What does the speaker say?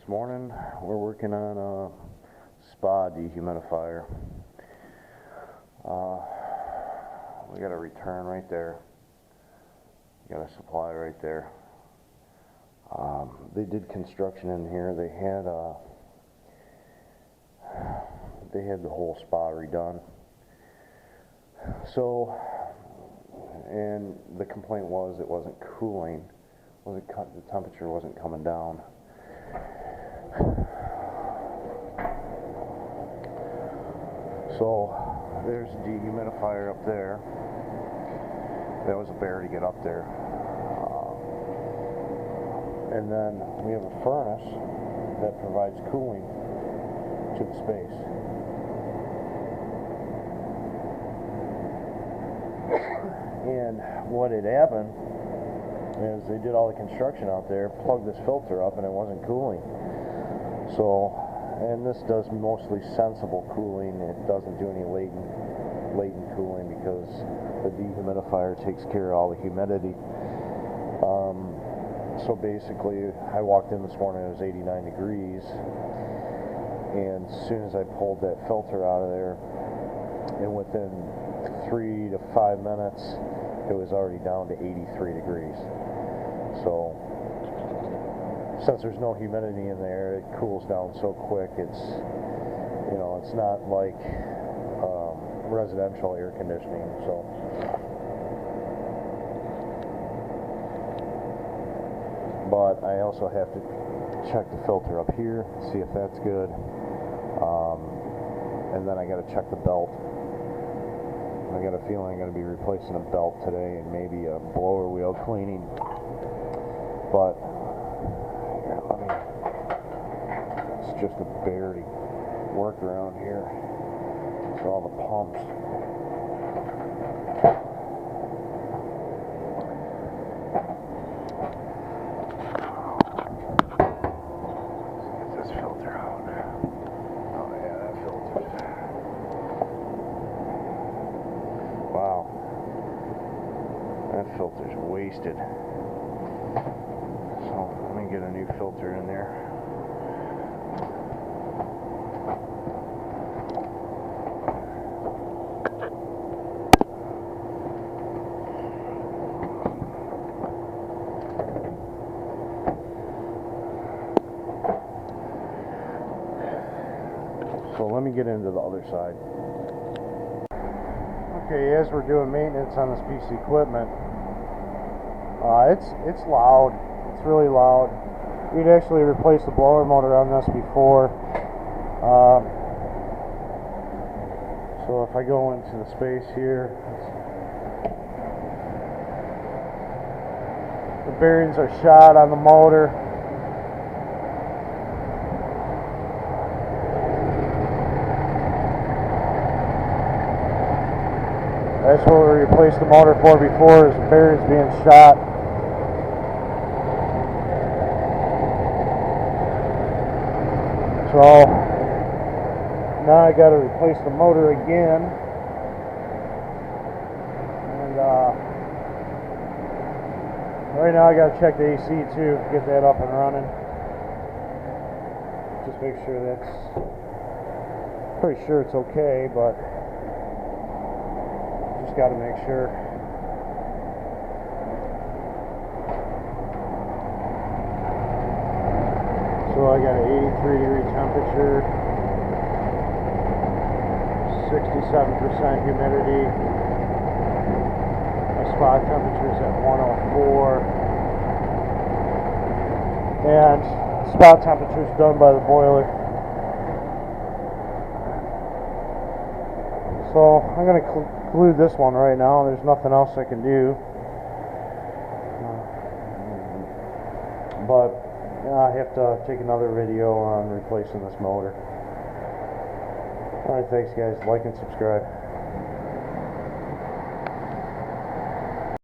This morning we're working on a spa dehumidifier. We got a return right there. Got a supply right there. They did construction in here. They had the whole spa redone. So, and the complaint was it wasn't cooling. The temperature wasn't coming down. So there's a dehumidifier up there. That was a bear to get up there. And then we have a furnace that provides cooling to the space. And what had happened is they did all the construction out there, plugged this filter up, and it wasn't cooling. So, and this does mostly sensible cooling. It doesn't do any latent cooling because the dehumidifier takes care of all the humidity. So basically, I walked in this morning, it was 89 degrees, and as soon as I pulled that filter out of there, and within 3 to 5 minutes, it was already down to 83 degrees. So, since there's no humidity in there, it cools down so quick. It's, you know, it's not like residential air conditioning. So, but I also have to check the filter up here, see if that's good, and then I got to check the belt. I got a feeling I'm going to be replacing a belt today and maybe a blower wheel cleaning. But it's just a bear to work around here. So all the pumps. Let's get this filter out. Oh yeah, that filter's. Wow. That filter's wasted. So let me get a new filter in there. So let me get into the other side. Okay, as we're doing maintenance on this piece of equipment, it's loud. It's really loud. We'd actually replaced the blower motor on this before. So if I go into the space here, the bearings are shot on the motor. That's what we replaced the motor for before, is the bearings being shot. So now I got to replace the motor again, and right now I got to check the AC too, get that up and running. Just make sure that's, pretty sure it's okay, but just got to make sure. So I got an 83 degree temperature, 67% humidity. My spot temperature is at 104, and spot temperature is done by the boiler. So I'm going to conclude this one right now. There's nothing else I can do, but I have to take another video on replacing this motor. Alright, thanks guys. Like and subscribe.